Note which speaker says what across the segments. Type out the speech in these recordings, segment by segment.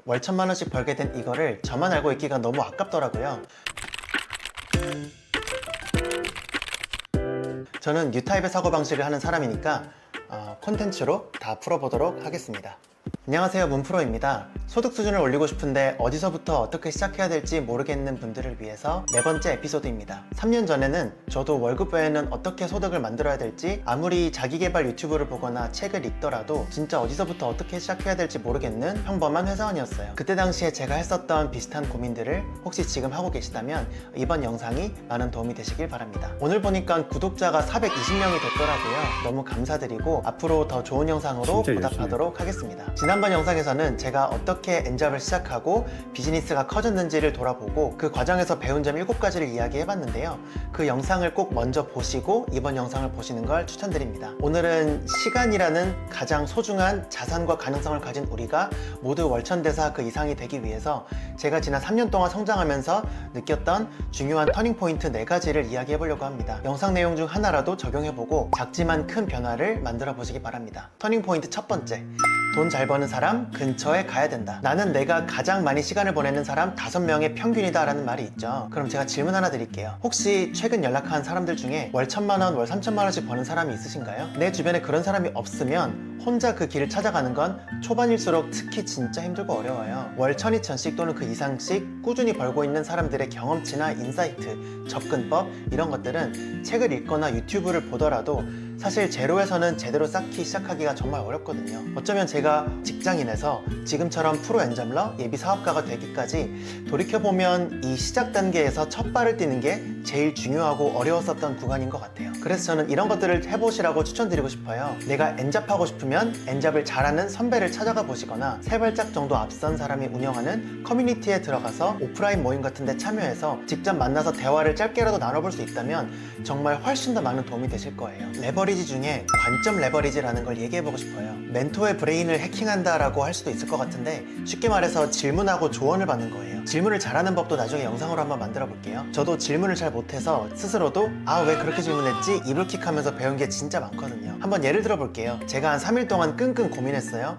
Speaker 1: 월 1000만원씩 벌게 된 이거를 저만 알고 있기가 너무 아깝더라고요. 저는 뉴타입의 사고방식을 하는 사람이니까 콘텐츠로 다 풀어보도록 하겠습니다. 안녕하세요, 문프로입니다. 소득 수준을 올리고 싶은데 어디서부터 어떻게 시작해야 될지 모르겠는 분들을 위해서 네 번째 에피소드입니다. 3년 전에는 저도 월급 외에는 어떻게 소득을 만들어야 될지, 아무리 자기계발 유튜브를 보거나 책을 읽더라도 진짜 어디서부터 어떻게 시작해야 될지 모르겠는 평범한 회사원이었어요. 그때 당시에 제가 했었던 비슷한 고민들을 혹시 지금 하고 계시다면 이번 영상이 많은 도움이 되시길 바랍니다. 오늘 보니까 구독자가 420명이 됐더라고요. 너무 감사드리고 앞으로 더 좋은 영상으로 보답하도록 하겠습니다. 지난번 영상에서는 제가 어떻게 엔잡을 시작하고 비즈니스가 커졌는지를 돌아보고 그 과정에서 배운 점 7가지를 이야기해봤는데요. 그 영상을 꼭 먼저 보시고 이번 영상을 보시는 걸 추천드립니다. 오늘은 시간이라는 가장 소중한 자산과 가능성을 가진 우리가 모두 월천대사 그 이상이 되기 위해서 제가 지난 3년 동안 성장하면서 느꼈던 중요한 터닝포인트 4가지를 이야기해보려고 합니다. 영상 내용 중 하나라도 적용해보고 작지만 큰 변화를 만들어 보시기 바랍니다. 터닝포인트 첫 번째, 돈 잘 버는 사람 근처에 가야 된다. 나는 내가 가장 많이 시간을 보내는 사람 5명의 평균이다 라는 말이 있죠. 그럼 제가 질문 하나 드릴게요. 혹시 최근 연락한 사람들 중에 월 1000만원, 월 3000만원씩 버는 사람이 있으신가요? 내 주변에 그런 사람이 없으면 혼자 그 길을 찾아가는 건 초반일수록 특히 진짜 힘들고 어려워요. 월 1000, 2000씩 또는 그 이상씩 꾸준히 벌고 있는 사람들의 경험치나 인사이트, 접근법 이런 것들은 책을 읽거나 유튜브를 보더라도 사실 제로에서는 제대로 쌓기 시작하기가 정말 어렵거든요. 어쩌면 제가 직장인에서 지금처럼 프로 엔잡러, 예비 사업가가 되기까지 돌이켜보면 이 시작 단계에서 첫 발을 떼는 게 제일 중요하고 어려웠었던 구간인 것 같아요. 그래서 저는 이런 것들을 해보시라고 추천드리고 싶어요. 내가 엔잡하고 싶으면 엔잡을 잘하는 선배를 찾아가 보시거나 3발짝 정도 앞선 사람이 운영하는 커뮤니티에 들어가서 오프라인 모임 같은 데 참여해서 직접 만나서 대화를 짧게라도 나눠볼 수 있다면 정말 훨씬 더 많은 도움이 되실 거예요. 레버리지 중에 관점 레버리지라는 걸 얘기해보고 싶어요. 멘토의 브레인을 해킹한다 라고 할 수도 있을 것 같은데 쉽게 말해서 질문하고 조언을 받는 거예요. 질문을 잘하는 법도 나중에 영상으로 한번 만들어 볼게요. 저도 질문을 잘 못해서 스스로도 왜 그렇게 질문했지? 이불킥하면서 배운 게 진짜 많거든요. 한번 예를 들어 볼게요. 제가 한 3일 동안 끙끙 고민했어요.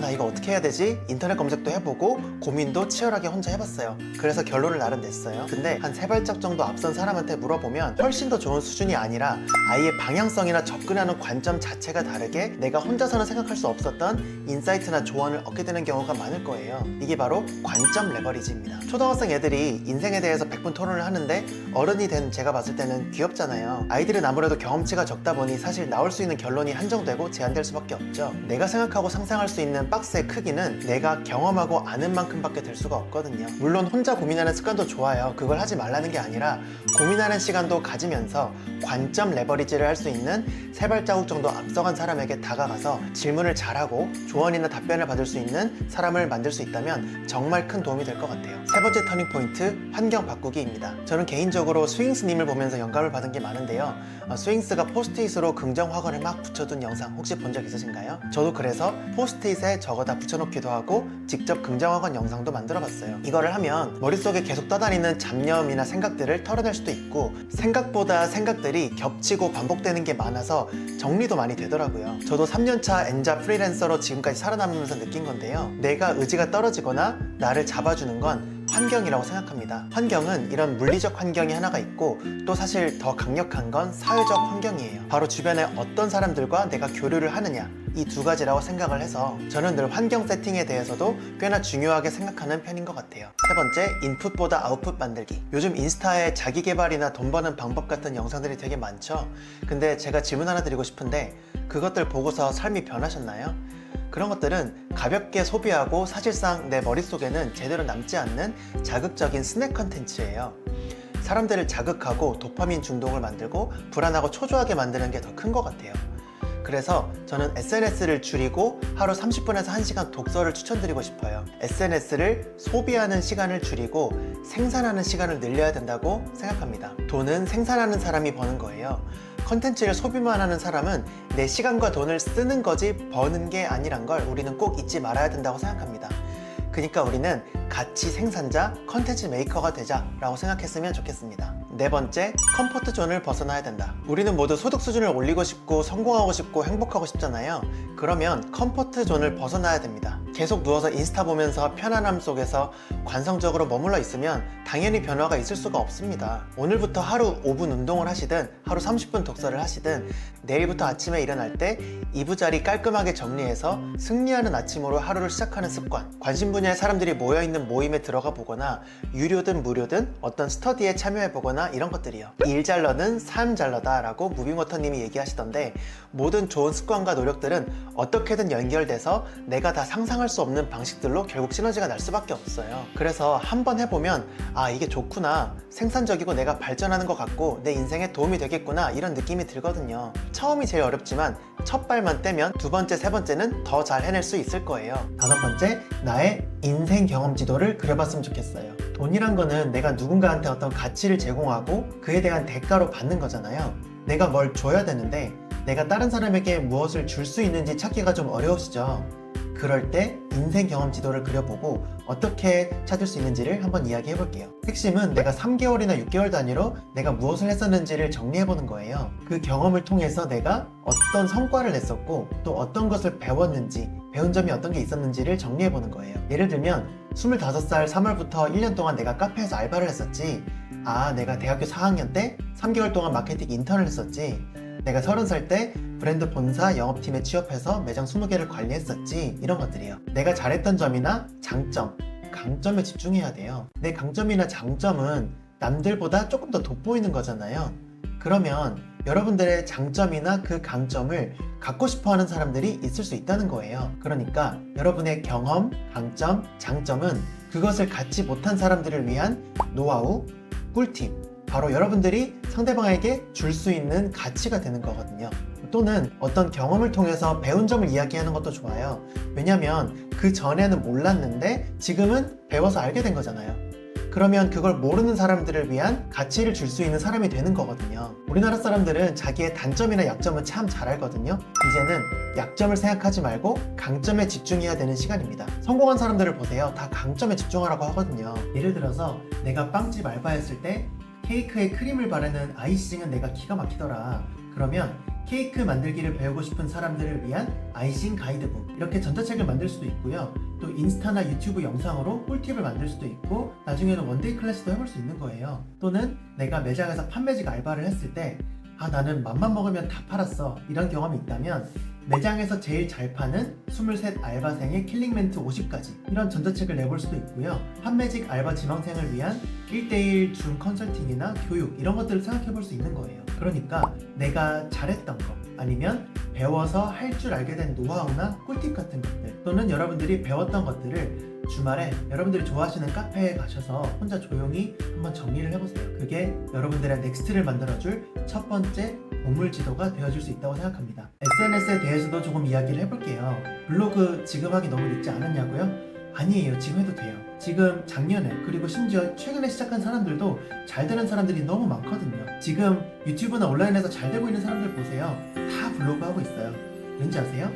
Speaker 1: 나 이거 어떻게 해야 되지? 인터넷 검색도 해보고 고민도 치열하게 혼자 해봤어요. 그래서 결론을 나름 냈어요. 근데 한 3발짝 정도 앞선 사람한테 물어보면 훨씬 더 좋은 수준이 아니라 아예 방향성이나 접근하는 관점 자체가 다르게 내가 혼자서는 생각할 수 없었던 인사이트나 조언을 얻게 되는 경우가 많을 거예요. 이게 바로 관점 레버리지입니다. 초등학생 애들이 인생에 대해서 100분 토론을 하는데 어른이 된 제가 봤을 때는 귀엽잖아요. 아이들은 아무래도 경험치가 적다 보니 사실 나올 수 있는 결론이 한정되고 제한될 수밖에 없죠. 내가 생각하고 상상할 수 있는 박스의 크기는 내가 경험하고 아는 만큼밖에 될 수가 없거든요. 물론 혼자 고민하는 습관도 좋아요. 그걸 하지 말라는 게 아니라 고민하는 시간도 가지면서 관점 레버리지를 할 수 있는 3발자국 정도 앞서간 사람에게 다가가서 질문을 잘하고 조언이나 답변을 받을 수 있는 사람을 만들 수 있다면 정말 큰 도움이 될 것 같아요. 세 번째 터닝포인트, 환경 바꾸기입니다. 저는 개인적으로 스윙스님을 보면서 영감을 받은 게 많은데요. 스윙스가 포스트잇으로 긍정 확언을 막 붙여둔 영상 혹시 본 적 있으신가요? 저도 그래서 포스트잇에 적어다 붙여놓기도 하고 직접 긍정 확언 영상도 만들어 봤어요. 이거를 하면 머릿속에 계속 떠다니는 잡념이나 생각들을 털어낼 수도 있고 생각보다 생각들이 겹치고 반복되는 게 많아서 정리도 많이 되더라고요. 저도 3년차 엔잡 프리랜서로 지금까지 살아남으면서 느낀 건데요. 내가 의지가 떨어지거나 나를 잡아주는 건 환경이라고 생각합니다. 환경은 이런 물리적 환경이 하나가 있고 또 사실 더 강력한 건 사회적 환경이에요. 바로 주변에 어떤 사람들과 내가 교류를 하느냐, 이 2가지라고 생각을 해서 저는 늘 환경 세팅에 대해서도 꽤나 중요하게 생각하는 편인 것 같아요. 세 번째, 인풋보다 아웃풋 만들기. 요즘 인스타에 자기 개발이나 돈 버는 방법 같은 영상들이 되게 많죠. 근데 제가 질문 하나 드리고 싶은데 그것들 보고서 삶이 변하셨나요? 그런 것들은 가볍게 소비하고 사실상 내 머릿속에는 제대로 남지 않는 자극적인 스낵 컨텐츠예요. 사람들을 자극하고 도파민 중독을 만들고 불안하고 초조하게 만드는 게 더 큰 것 같아요. 그래서 저는 SNS를 줄이고 하루 30분에서 1시간 독서를 추천드리고 싶어요. SNS를 소비하는 시간을 줄이고 생산하는 시간을 늘려야 된다고 생각합니다. 돈은 생산하는 사람이 버는 거예요. 컨텐츠를 소비만 하는 사람은 내 시간과 돈을 쓰는 거지 버는 게 아니란 걸 우리는 꼭 잊지 말아야 된다고 생각합니다. 그러니까 우리는 가치 생산자, 컨텐츠 메이커가 되자라고 생각했으면 좋겠습니다. 네 번째, 컴포트 존을 벗어나야 된다. 우리는 모두 소득 수준을 올리고 싶고 성공하고 싶고 행복하고 싶잖아요. 그러면 컴포트 존을 벗어나야 됩니다. 계속 누워서 인스타 보면서 편안함 속에서 관성적으로 머물러 있으면 당연히 변화가 있을 수가 없습니다. 오늘부터 하루 5분 운동을 하시든 하루 30분 독서를 하시든 내일부터 아침에 일어날 때 이부자리 깔끔하게 정리해서 승리하는 아침으로 하루를 시작하는 습관, 관심 분야의 사람들이 모여있는 모임에 들어가 보거나 유료든 무료든 어떤 스터디에 참여해 보거나 이런 것들이요. 일 잘 너는 삶 잘 너다 라고 무빙워터님이 얘기하시던데, 모든 좋은 습관과 노력들은 어떻게든 연결돼서 내가 다 상상할 수 없는 방식들로 결국 시너지가 날 수밖에 없어요. 그래서 한번 해보면 아, 이게 좋구나, 생산적이고 내가 발전하는 것 같고 내 인생에 도움이 되겠구나, 이런 느낌이 들거든요. 처음이 제일 어렵지만 첫 발만 떼면 두 번째, 세 번째는 더 잘 해낼 수 있을 거예요. 다섯 번째, 나의 인생 경험 지도를 그려봤으면 좋겠어요. 돈이란 거는 내가 누군가한테 어떤 가치를 제공하고 그에 대한 대가로 받는 거잖아요. 내가 뭘 줘야 되는데 내가 다른 사람에게 무엇을 줄 수 있는지 찾기가 좀 어려우시죠? 그럴 때 인생 경험 지도를 그려보고 어떻게 찾을 수 있는지를 한번 이야기해 볼게요. 핵심은 내가 3개월이나 6개월 단위로 내가 무엇을 했었는지를 정리해 보는 거예요. 그 경험을 통해서 내가 어떤 성과를 냈었고 또 어떤 것을 배웠는지, 배운 점이 어떤 게 있었는지를 정리해 보는 거예요. 예를 들면 25살 3월부터 1년 동안 내가 카페에서 알바를 했었지, 아, 내가 대학교 4학년 때 3개월 동안 마케팅 인턴을 했었지, 내가 30살 때 브랜드 본사 영업팀에 취업해서 매장 20개를 관리했었지, 이런 것들이에요. 내가 잘했던 점이나 장점, 강점에 집중해야 돼요. 내 강점이나 장점은 남들보다 조금 더 돋보이는 거잖아요. 그러면 여러분들의 장점이나 그 강점을 갖고 싶어 하는 사람들이 있을 수 있다는 거예요. 그러니까 여러분의 경험, 강점, 장점은 그것을 갖지 못한 사람들을 위한 노하우, 꿀팁, 바로 여러분들이 상대방에게 줄 수 있는 가치가 되는 거거든요. 또는 어떤 경험을 통해서 배운 점을 이야기하는 것도 좋아요. 왜냐면 그 전에는 몰랐는데 지금은 배워서 알게 된 거잖아요. 그러면 그걸 모르는 사람들을 위한 가치를 줄 수 있는 사람이 되는 거거든요. 우리나라 사람들은 자기의 단점이나 약점은 참 잘 알거든요. 이제는 약점을 생각하지 말고 강점에 집중해야 되는 시간입니다. 성공한 사람들을 보세요. 다 강점에 집중하라고 하거든요. 예를 들어서 내가 빵집 알바했을 때 케이크에 크림을 바르는 아이싱은 내가 기가 막히더라. 그러면 케이크 만들기를 배우고 싶은 사람들을 위한 아이싱 가이드북, 이렇게 전자책을 만들 수도 있고요. 또 인스타나 유튜브 영상으로 꿀팁을 만들 수도 있고, 나중에는 원데이 클래스도 해볼 수 있는 거예요. 또는 내가 매장에서 판매직 알바를 했을 때 아, 나는 맘만 먹으면 다 팔았어, 이런 경험이 있다면 매장에서 제일 잘 파는 23 알바생의 킬링 멘트 50가지, 이런 전자책을 내볼 수도 있고요. 판매직 알바 지망생을 위한 1:1 줌 컨설팅이나 교육, 이런 것들을 생각해 볼 수 있는 거예요. 그러니까 내가 잘했던 거, 아니면 배워서 할 줄 알게 된 노하우나 꿀팁 같은 것들, 또는 여러분들이 배웠던 것들을 주말에 여러분들이 좋아하시는 카페에 가셔서 혼자 조용히 한번 정리를 해보세요. 그게 여러분들의 넥스트를 만들어줄 첫 번째 보물 지도가 되어줄 수 있다고 생각합니다. SNS에 대해서도 조금 이야기를 해볼게요. 블로그 지금 하기 너무 늦지 않았냐고요? 아니에요. 지금 해도 돼요. 지금 작년에, 그리고 심지어 최근에 시작한 사람들도 잘 되는 사람들이 너무 많거든요. 지금 유튜브나 온라인에서 잘 되고 있는 사람들 보세요. 다 블로그 하고 있어요. 왠지 아세요?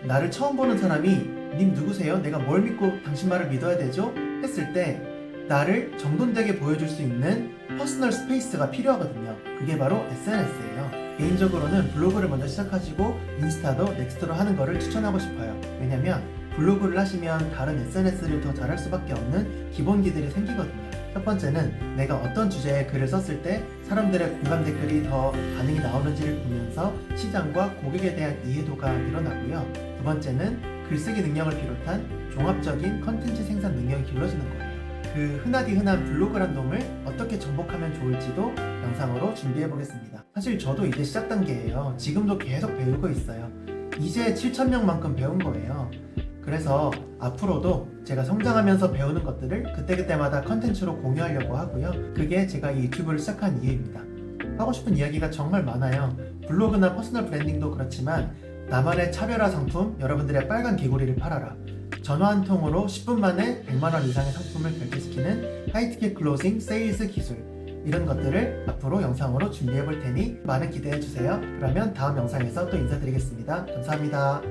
Speaker 1: 나를 처음 보는 사람이 님 누구세요? 내가 뭘 믿고 당신 말을 믿어야 되죠? 했을 때 나를 정돈되게 보여줄 수 있는 퍼스널 스페이스가 필요하거든요. 그게 바로 SNS예요. 개인적으로는 블로그를 먼저 시작하시고 인스타도 넥스트로 하는 거를 추천하고 싶어요. 왜냐면 블로그를 하시면 다른 SNS를 더 잘할 수밖에 없는 기본기들이 생기거든요. 첫 번째는 내가 어떤 주제에 글을 썼을 때 사람들의 공감 댓글이 더 반응이 나오는지를 보면서 시장과 고객에 대한 이해도가 늘어나고요. 두 번째는 글쓰기 능력을 비롯한 종합적인 컨텐츠 생산 능력이 길러지는 거예요. 그 흔하디 흔한 블로그란 놈을 어떻게 정복하면 좋을지도 영상으로 준비해 보겠습니다. 사실 저도 이제 시작 단계예요. 지금도 계속 배우고 있어요. 이제 7,000명만큼 배운 거예요. 그래서 앞으로도 제가 성장하면서 배우는 것들을 그때그때마다 컨텐츠로 공유하려고 하고요. 그게 제가 이 유튜브를 시작한 이유입니다. 하고 싶은 이야기가 정말 많아요. 블로그나 퍼스널 브랜딩도 그렇지만 나만의 차별화 상품, 여러분들의 빨간 개구리를 팔아라, 전화 한 통으로 10분 만에 100만원 이상의 상품을 결제시키는 하이티켓 클로징 세일즈 기술, 이런 것들을 앞으로 영상으로 준비해 볼 테니 많은 기대해 주세요. 그러면 다음 영상에서 또 인사드리겠습니다. 감사합니다.